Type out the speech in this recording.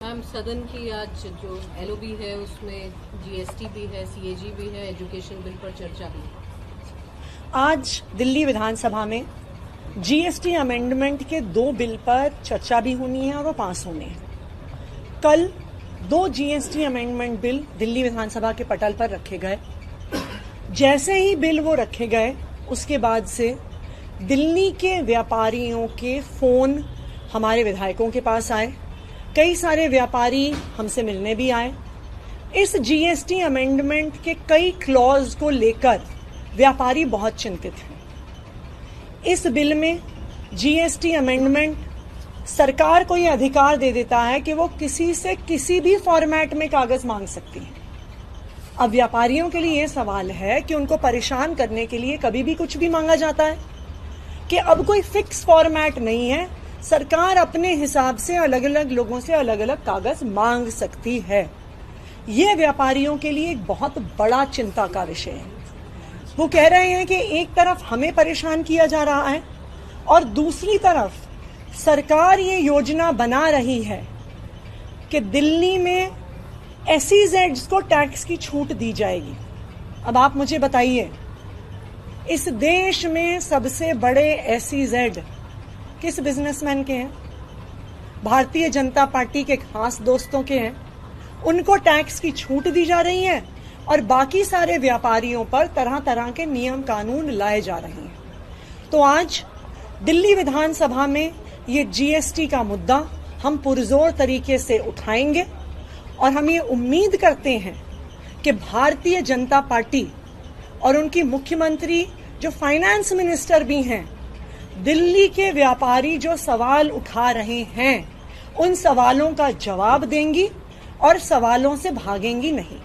Ma'am, सदन की आज जो एलओबी है उसमें जीएसटी भी है, सीएजी भी है, एजुकेशन बिल पर चर्चा भी है। आज दिल्ली विधानसभा में जीएसटी अमेंडमेंट के 2 बिल पर चर्चा भी होनी है और वो पास होने हैं। कल 2 जीएसटी अमेंडमेंट बिल दिल्ली विधानसभा के पटल पर रखे गए। जैसे ही बिल वो रखे गए उसके बाद से दिल्ली के व्यापारियों के फोन हमारे विधायकों के पास आए। कई सारे व्यापारी हमसे मिलने भी आए। इस जीएसटी अमेंडमेंट के कई क्लॉज को लेकर व्यापारी बहुत चिंतित हैं। इस बिल में जीएसटी अमेंडमेंट सरकार को यह अधिकार दे देता है कि वो किसी से किसी भी फॉर्मेट में कागज मांग सकती है। अब व्यापारियों के लिए यह सवाल है कि उनको परेशान करने के लिए कभी भी कुछ भी मांगा जाता है कि अब कोई फिक्स फॉर्मेट नहीं है, सरकार अपने हिसाब से अलग अलग लोगों से अलग अलग कागज मांग सकती है। ये व्यापारियों के लिए एक बहुत बड़ा चिंता का विषय है। वो कह रहे हैं कि एक तरफ हमें परेशान किया जा रहा है और दूसरी तरफ सरकार ये योजना बना रही है कि दिल्ली में एसईजेड्स को टैक्स की छूट दी जाएगी। अब आप मुझे बताइए, इस देश में सबसे बड़े एसईजेड किस बिजनेसमैन के हैं? भारतीय जनता पार्टी के खास दोस्तों के हैं। उनको टैक्स की छूट दी जा रही है और बाकी सारे व्यापारियों पर तरह तरह के नियम कानून लाए जा रहे हैं। तो आज दिल्ली विधानसभा में ये जीएसटी का मुद्दा हम पुरजोर तरीके से उठाएंगे और हम ये उम्मीद करते हैं कि भारतीय जनता पार्टी और उनकी मुख्यमंत्री जो फाइनेंस मिनिस्टर भी हैं, दिल्ली के व्यापारी जो सवाल उठा रहे हैं उन सवालों का जवाब देंगी और सवालों से भागेंगी नहीं।